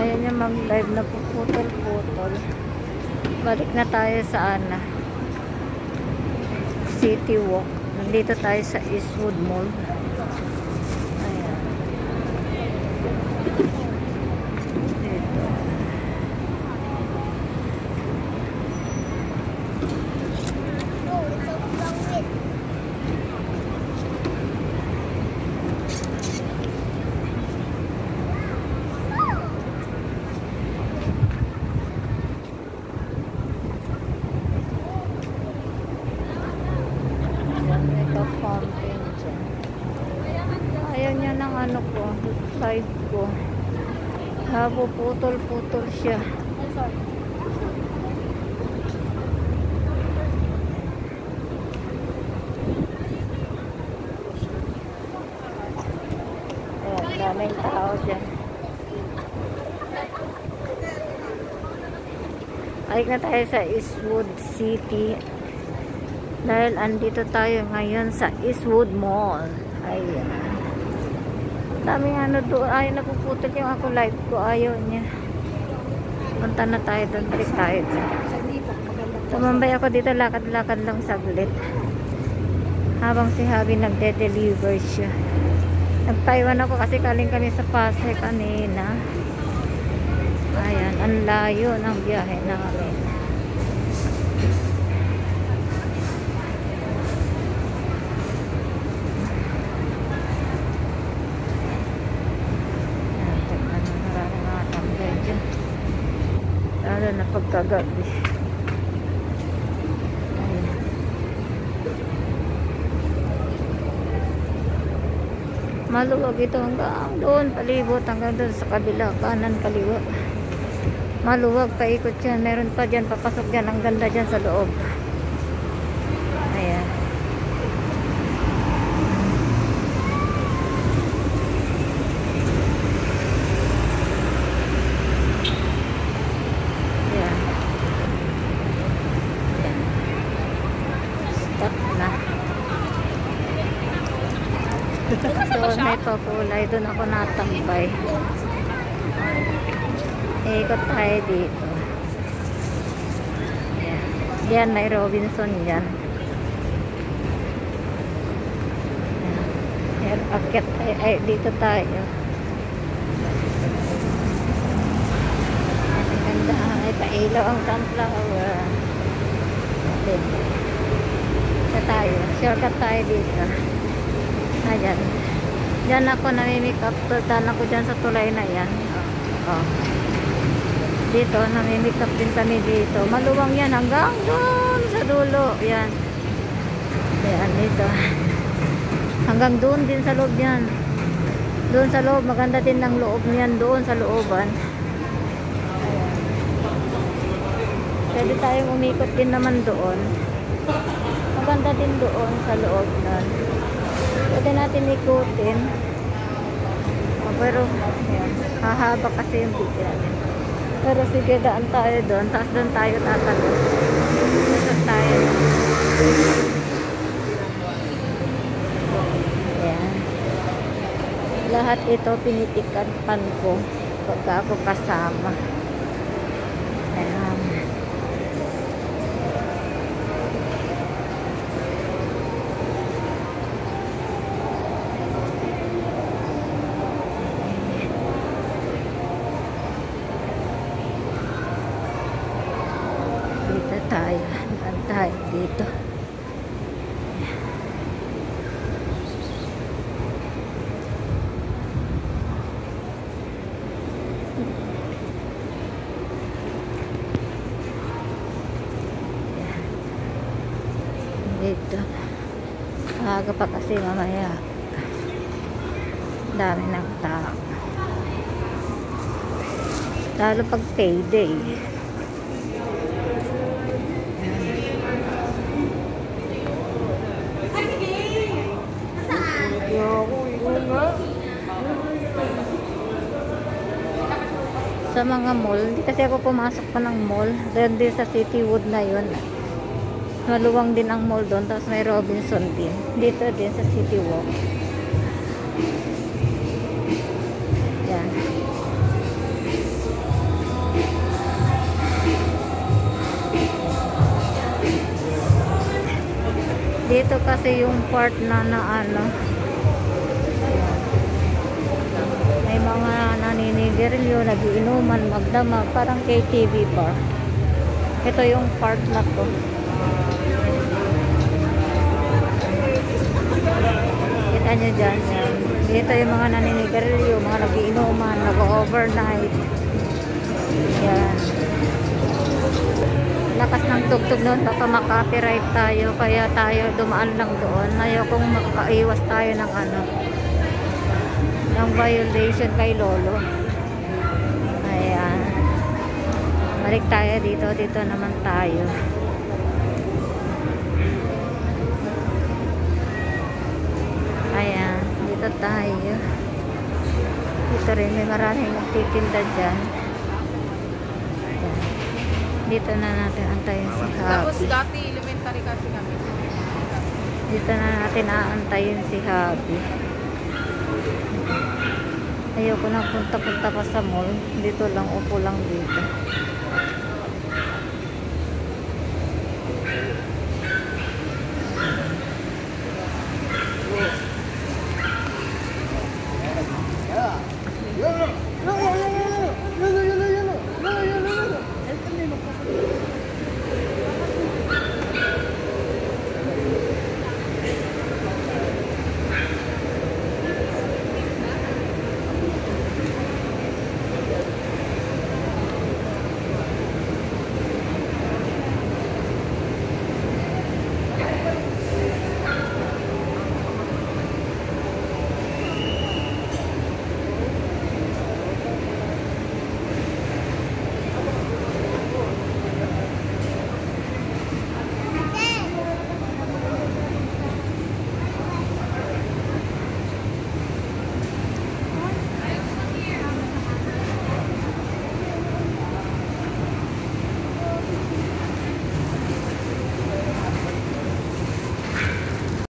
Ayaw niya mag-live na puputol-putol. Balik na tayo sa City Walk. Nandito tayo sa Eastwood Mall. Ayan. Dito. Ayaw niya ng ko, side ko. Putol-putol siya. Ayan, daming tao dyan. Balik na tayo sa Eastwood City. Dahil andito tayo ngayon sa Eastwood Mall. Ayan. Daming doon. Ayaw napuputol yung ako live ko. Ayaw niya. Punta na tayo doon. Balik tayo. Tumambay ako dito. Lakad-lakad lang saglit. Habang si Javi nagde-deliver siya. Nag-Taiwan ako kasi kaling kami sa Pasay kanina. Ayan. Ang layo ng biyahe namin. Lalo na pagkagabi. Maluwag ito hanggang doon, palibot hanggang doon sa kabila, kanan kaliwa. Maluwag, paikot yan. Meron pa dyan, papasok dyan. Ang ganda dyan sa loob. Ayan. Doon may pakulay, doon ako natambay. Ikot tayo dito. Yan. Yan, may Robinson yan. Yan, akyat tayo. Ay, dito tayo. Ang ganda. Ay, pailaw ang sunflower. Ito tayo. Shortcut tayo dito. Ayan. Diyan ako namimake up. Tultan ako dyan sa tulay na yan. Oh. Dito, namimake up din kami dito. Maluwang yan hanggang doon sa dulo. Yan. Ayan, dito. Hanggang doon din sa loob yan. Doon sa loob. Maganda din ng loob niyan. Doon sa looban. Ayan. Pwede tayong umikot din naman doon. Maganda din doon sa loob nun. Pwede natin ikutin. Pero ayan, hahaba kasi yung video. Pero sige, daan tayo doon. Tapos doon tayo tatalos. Doon tayo. Ayan. Lahat ito pinitikan ko pagka ako kasama. Ayan. Tayo dito. Dito. Aga pa kasi mamaya. Dami ng tao. Lalo pag payday. Sa mga mall, hindi kasi ako pumasok pa ng mall. Doon din sa Citywood na yun. Maluwang din ang mall doon. Tapos may Robinson din. Dito din sa City Walk. Yan. Ito kasi yung part na ano, may mga naninigarilyo, nagiinuman, magdamag, parang KTV bar. Ito yung part na to. Kita nyo dyan, yan. Dito yung mga naninigarilyo, mga nagiinuman, nag-overnight. Yan. Lakas ng tugtog noon, baka makapiright tayo, kaya tayo dumaan lang doon. Ayaw kong makaiwas tayo ng ano, ng violation kay Lolo. Ayan. Balik tayo dito, dito naman tayo. Ayan, dito tayo. Dito rin, may maraming nagtitinda dyan. Dito na natin antayin si Happy. Tapos dati elementary kasi kami. Dito na natin aantayin si Happy. Ayoko na punta-punta pa sa mall. Dito lang, upo lang dito.